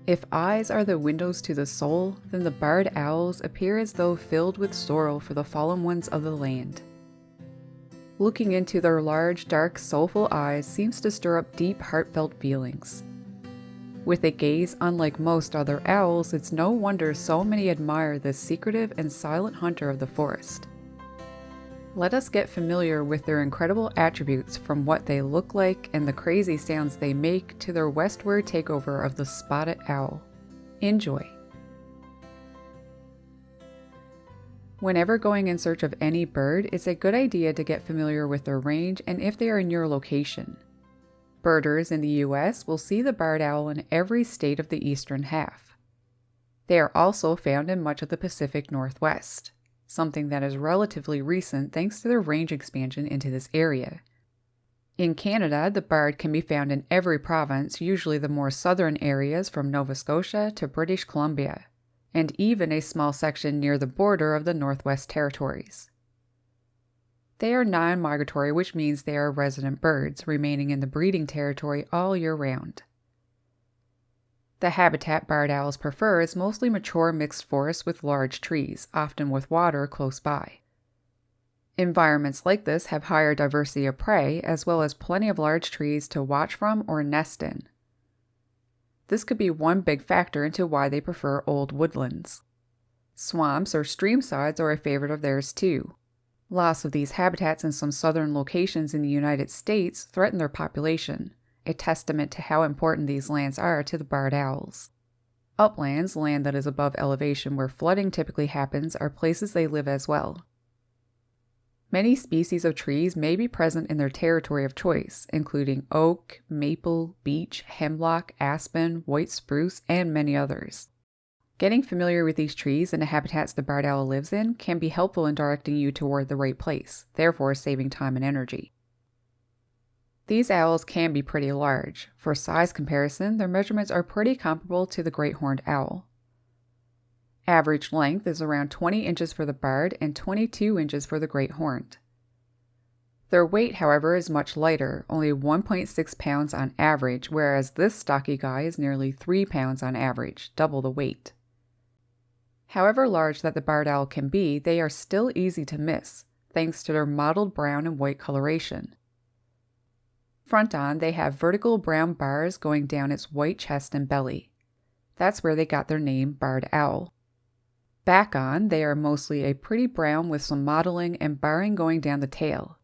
If eyes are the windows to the soul, then the barred owls appear as though filled with sorrow for the fallen ones of the land. Looking into their large, dark, soulful eyes seems to stir up deep, heartfelt feelings. With a gaze unlike most other owls, it's no wonder so many admire this secretive and silent hunter of the forest. Let us get familiar with their incredible attributes, from what they look like and the crazy sounds they make to their westward takeover of the spotted owl. Enjoy! Whenever going in search of any bird, it's a good idea to get familiar with their range and if they are in your location. Birders in the US will see the barred owl in every state of the eastern half. They are also found in much of the Pacific Northwest, something that is relatively recent thanks to their range expansion into this area. In Canada, the barred can be found in every province, usually the more southern areas from Nova Scotia to British Columbia, and even a small section near the border of the Northwest Territories. They are non-migratory, which means they are resident birds, remaining in the breeding territory all year round. The habitat barred owls prefer is mostly mature mixed forests with large trees, often with water close by. Environments like this have higher diversity of prey, as well as plenty of large trees to watch from or nest in. This could be one big factor into why they prefer old woodlands. Swamps or streamsides are a favorite of theirs too. Loss of these habitats in some southern locations in the United States threaten their population, a testament to how important these lands are to the barred owls. Uplands, land that is above elevation where flooding typically happens, are places they live as well. Many species of trees may be present in their territory of choice, including oak, maple, beech, hemlock, aspen, white spruce, and many others. Getting familiar with these trees and the habitats the barred owl lives in can be helpful in directing you toward the right place, therefore saving time and energy. These owls can be pretty large. For size comparison, their measurements are pretty comparable to the great horned owl. Average length is around 20 inches for the barred and 22 inches for the great horned. Their weight, however, is much lighter, only 1.6 pounds on average, whereas this stocky guy is nearly 3 pounds on average, double the weight. However large that the barred owl can be, they are still easy to miss, thanks to their mottled brown and white coloration. Front on, they have vertical brown bars going down its white chest and belly. That's where they got their name, barred owl. Back on, they are mostly a pretty brown with some mottling and barring going down the tail.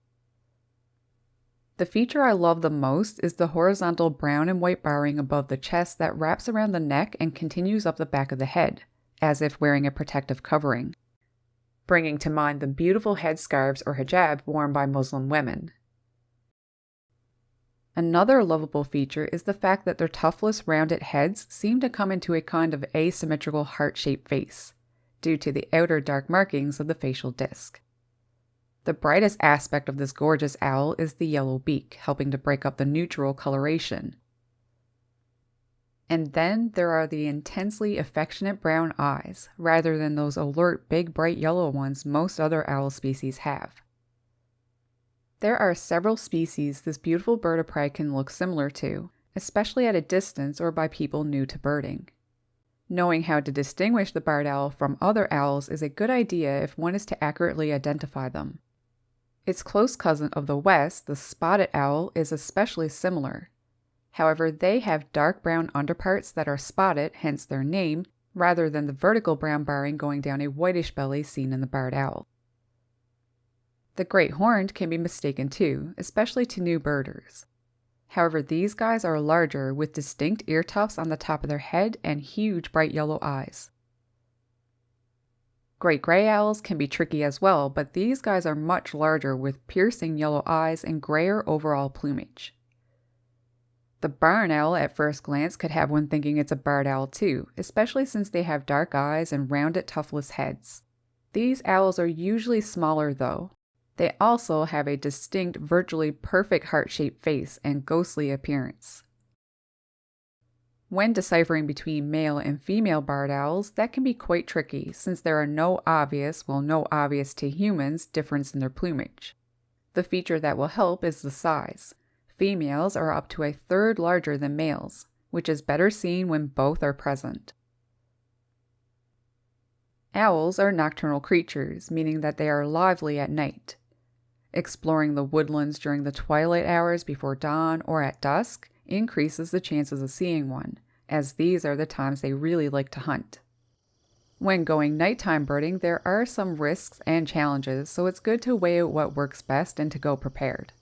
The feature I love the most is the horizontal brown and white barring above the chest that wraps around the neck and continues up the back of the head, as if wearing a protective covering, bringing to mind the beautiful headscarves or hijab worn by Muslim women. Another lovable feature is the fact that their tuftless, rounded heads seem to come into a kind of asymmetrical heart-shaped face, due to the outer dark markings of the facial disc. The brightest aspect of this gorgeous owl is the yellow beak, helping to break up the neutral coloration. And then there are the intensely affectionate brown eyes, rather than those alert, big, bright yellow ones most other owl species have. There are several species this beautiful bird of prey can look similar to, especially at a distance or by people new to birding. Knowing how to distinguish the barred owl from other owls is a good idea if one is to accurately identify them. Its close cousin of the west, the spotted owl, is especially similar. However, they have dark brown underparts that are spotted, hence their name, rather than the vertical brown barring going down a whitish belly seen in the barred owl. The great horned can be mistaken too, especially to new birders. However, these guys are larger with distinct ear tufts on the top of their head and huge bright yellow eyes. Great gray owls can be tricky as well, but these guys are much larger with piercing yellow eyes and grayer overall plumage. The barn owl at first glance could have one thinking it's a barred owl too, especially since they have dark eyes and rounded tuftless heads. These owls are usually smaller though. They also have a distinct, virtually perfect heart-shaped face and ghostly appearance. When deciphering between male and female barred owls, that can be quite tricky since there are no obvious to humans, difference in their plumage. The feature that will help is the size. Females are up to a third larger than males, which is better seen when both are present. Owls are nocturnal creatures, meaning that they are lively at night. Exploring the woodlands during the twilight hours before dawn or at dusk increases the chances of seeing one, as these are the times they really like to hunt. When going nighttime birding, there are some risks and challenges, so it's good to weigh out what works best and to go prepared.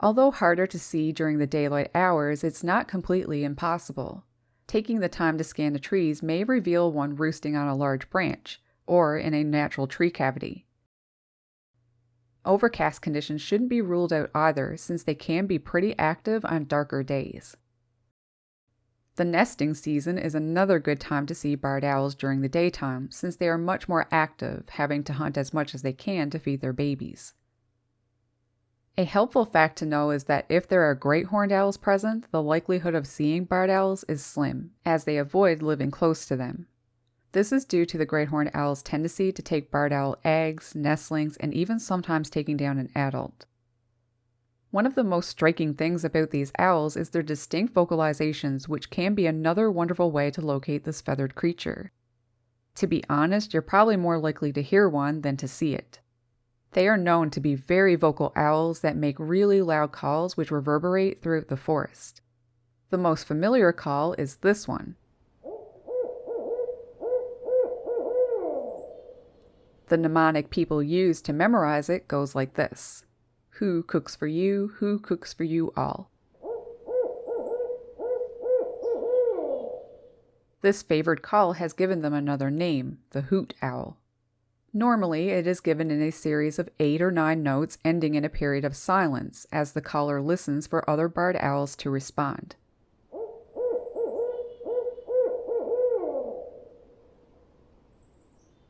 Although harder to see during the daylight hours, it's not completely impossible. Taking the time to scan the trees may reveal one roosting on a large branch, or in a natural tree cavity. Overcast conditions shouldn't be ruled out either, since they can be pretty active on darker days. The nesting season is another good time to see barred owls during the daytime, since they are much more active, having to hunt as much as they can to feed their babies. A helpful fact to know is that if there are great horned owls present, the likelihood of seeing barred owls is slim, as they avoid living close to them. This is due to the great horned owl's tendency to take barred owl eggs, nestlings, and even sometimes taking down an adult. One of the most striking things about these owls is their distinct vocalizations, which can be another wonderful way to locate this feathered creature. To be honest, you're probably more likely to hear one than to see it. They are known to be very vocal owls that make really loud calls which reverberate throughout the forest. The most familiar call is this one. The mnemonic people use to memorize it goes like this: Who cooks for you? Who cooks for you all? This favored call has given them another name, the hoot owl. Normally, it is given in a series of 8 or 9 notes ending in a period of silence as the caller listens for other barred owls to respond.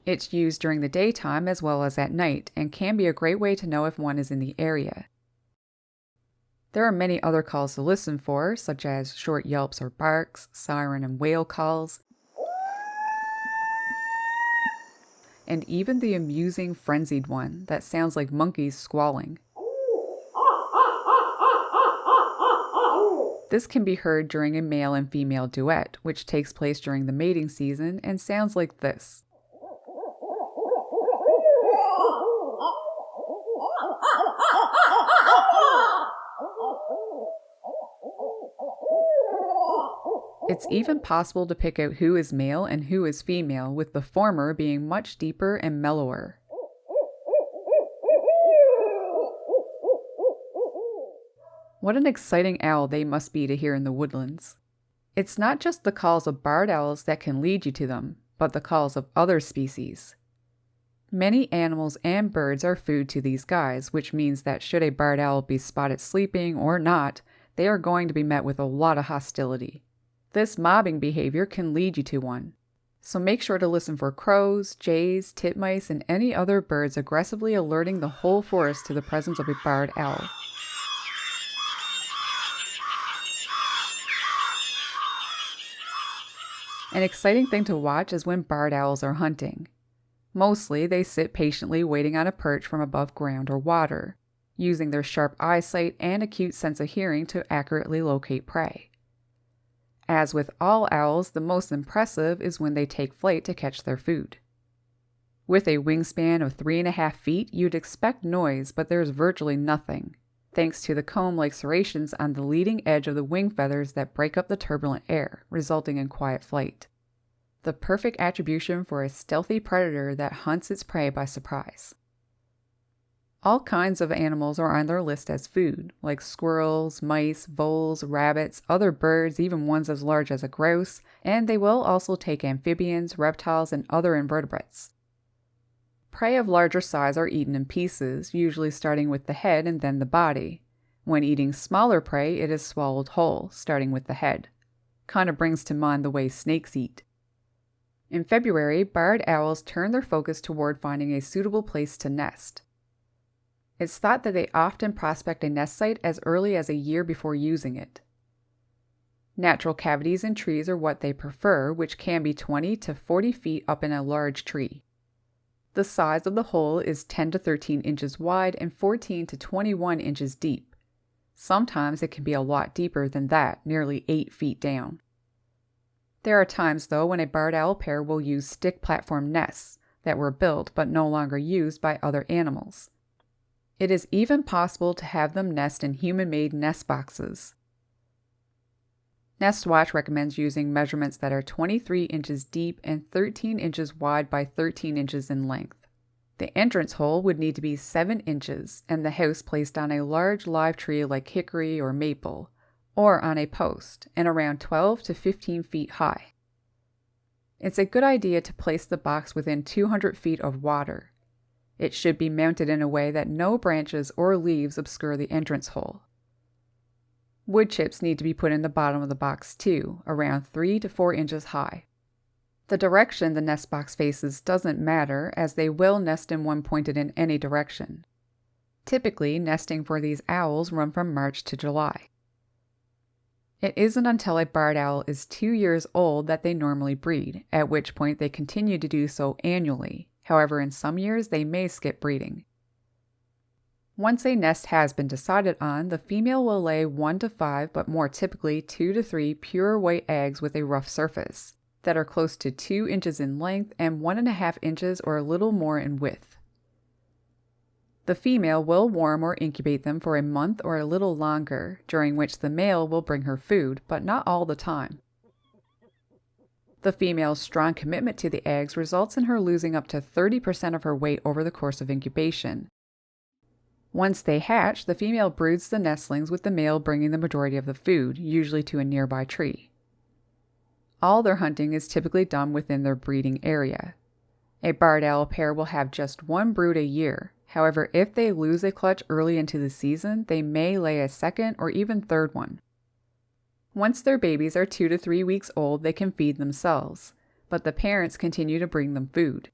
It's used during the daytime as well as at night and can be a great way to know if one is in the area. There are many other calls to listen for, such as short yelps or barks, siren and wail calls, and even the amusing frenzied one that sounds like monkeys squalling. This can be heard during a male and female duet, which takes place during the mating season and sounds like this. It's even possible to pick out who is male and who is female, with the former being much deeper and mellower. What an exciting owl they must be to hear in the woodlands. It's not just the calls of barred owls that can lead you to them, but the calls of other species. Many animals and birds are food to these guys, which means that should a barred owl be spotted sleeping or not, they are going to be met with a lot of hostility. This mobbing behavior can lead you to one. So make sure to listen for crows, jays, titmice, and any other birds aggressively alerting the whole forest to the presence of a barred owl. An exciting thing to watch is when barred owls are hunting. Mostly, they sit patiently waiting on a perch from above ground or water, using their sharp eyesight and acute sense of hearing to accurately locate prey. As with all owls, the most impressive is when they take flight to catch their food. With a wingspan of 3.5 feet, you'd expect noise, but there's virtually nothing, thanks to the comb-like serrations on the leading edge of the wing feathers that break up the turbulent air, resulting in quiet flight. The perfect attribution for a stealthy predator that hunts its prey by surprise. All kinds of animals are on their list as food, like squirrels, mice, voles, rabbits, other birds, even ones as large as a grouse, and they will also take amphibians, reptiles, and other invertebrates. Prey of larger size are eaten in pieces, usually starting with the head and then the body. When eating smaller prey, it is swallowed whole, starting with the head. Kind of brings to mind the way snakes eat. In February, barred owls turn their focus toward finding a suitable place to nest. It's thought that they often prospect a nest site as early as a year before using it. Natural cavities in trees are what they prefer, which can be 20 to 40 feet up in a large tree. The size of the hole is 10 to 13 inches wide and 14 to 21 inches deep. Sometimes it can be a lot deeper than that, nearly 8 feet down. There are times, though, when a barred owl pair will use stick platform nests that were built but no longer used by other animals. It is even possible to have them nest in human-made nest boxes. NestWatch recommends using measurements that are 23 inches deep and 13 inches wide by 13 inches in length. The entrance hole would need to be 7 inches and the house placed on a large live tree like hickory or maple, or on a post, and around 12 to 15 feet high. It's a good idea to place the box within 200 feet of water. It should be mounted in a way that no branches or leaves obscure the entrance hole. Wood chips need to be put in the bottom of the box too, around 3 to 4 inches high. The direction the nest box faces doesn't matter, as they will nest in one pointed in any direction. Typically, nesting for these owls run from March to July. It isn't until a barred owl is 2 years old that they normally breed, at which point they continue to do so annually. However, in some years they may skip breeding. Once a nest has been decided on, the female will lay 1 to 5, but more typically 2 to 3 pure white eggs with a rough surface, that are close to 2 inches in length and 1.5 inches or a little more in width. The female will warm or incubate them for a month or a little longer, during which the male will bring her food, but not all the time. The female's strong commitment to the eggs results in her losing up to 30% of her weight over the course of incubation. Once they hatch, the female broods the nestlings with the male bringing the majority of the food, usually to a nearby tree. All their hunting is typically done within their breeding area. A barred owl pair will have just one brood a year. However, if they lose a clutch early into the season, they may lay a second or even third one. Once their babies are 2 to 3 weeks old, they can feed themselves, but the parents continue to bring them food.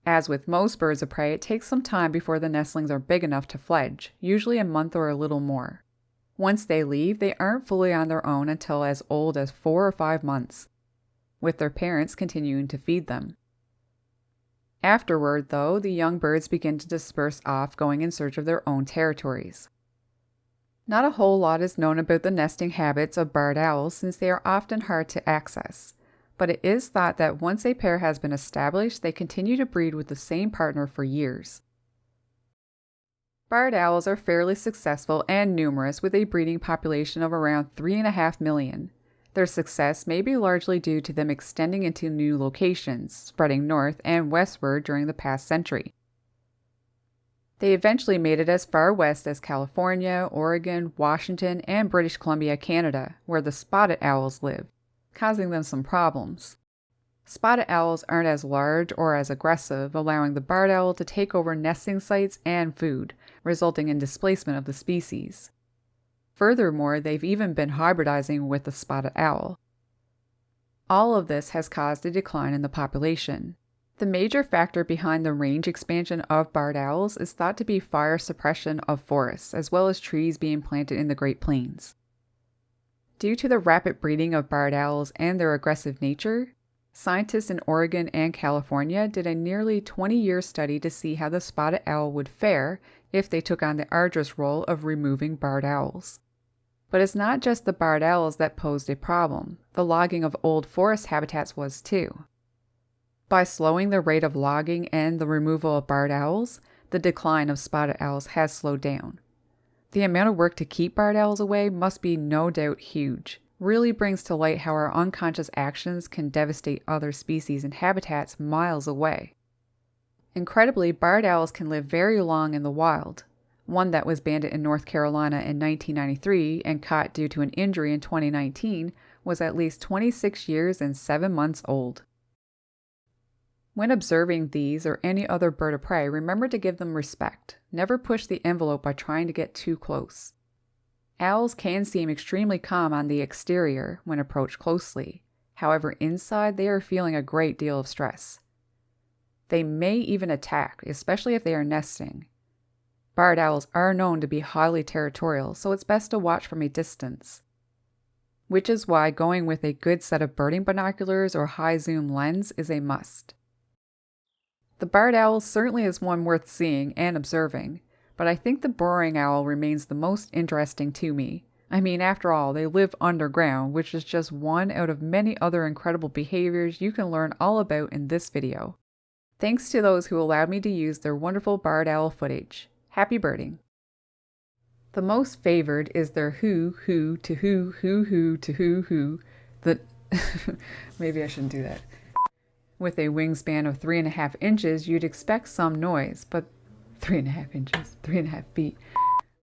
As with most birds of prey, it takes some time before the nestlings are big enough to fledge, usually a month or a little more. Once they leave, they aren't fully on their own until as old as 4 or 5 months, with their parents continuing to feed them. Afterward, though, the young birds begin to disperse off, going in search of their own territories. Not a whole lot is known about the nesting habits of barred owls since they are often hard to access, but it is thought that once a pair has been established, they continue to breed with the same partner for years. Barred owls are fairly successful and numerous, with a breeding population of around 3.5 million. Their success may be largely due to them extending into new locations, spreading north and westward during the past century. They eventually made it as far west as California, Oregon, Washington, and British Columbia, Canada, where the spotted owls live, causing them some problems. Spotted owls aren't as large or as aggressive, allowing the barred owl to take over nesting sites and food, resulting in displacement of the species. Furthermore, they've even been hybridizing with the spotted owl. All of this has caused a decline in the population. The major factor behind the range expansion of barred owls is thought to be fire suppression of forests, as well as trees being planted in the Great Plains. Due to the rapid breeding of barred owls and their aggressive nature, scientists in Oregon and California did a nearly 20-year study to see how the spotted owl would fare if they took on the arduous role of removing barred owls. But it's not just the barred owls that posed a problem. The logging of old forest habitats was too. By slowing the rate of logging and the removal of barred owls, the decline of spotted owls has slowed down. The amount of work to keep barred owls away must be no doubt huge. Really brings to light how our unconscious actions can devastate other species and habitats miles away. Incredibly, barred owls can live very long in the wild. One that was banded in North Carolina in 1993 and caught due to an injury in 2019 was at least 26 years and 7 months old. When observing these or any other bird of prey, remember to give them respect. Never push the envelope by trying to get too close. Owls can seem extremely calm on the exterior when approached closely. However, inside they are feeling a great deal of stress. They may even attack, especially if they are nesting. Barred owls are known to be highly territorial, so it's best to watch from a distance. Which is why going with a good set of birding binoculars or high zoom lens is a must. The barred owl certainly is one worth seeing and observing, but I think the burrowing owl remains the most interesting to me. I mean, after all, they live underground, which is just one out of many other incredible behaviors you can learn all about in this video. Thanks to those who allowed me to use their wonderful barred owl footage. Happy birding! The most favored is their hoo to hoo to hoo. Maybe I shouldn't do that. With a wingspan of 3.5 inches, you'd expect some noise, but 3.5 inches, 3.5 feet.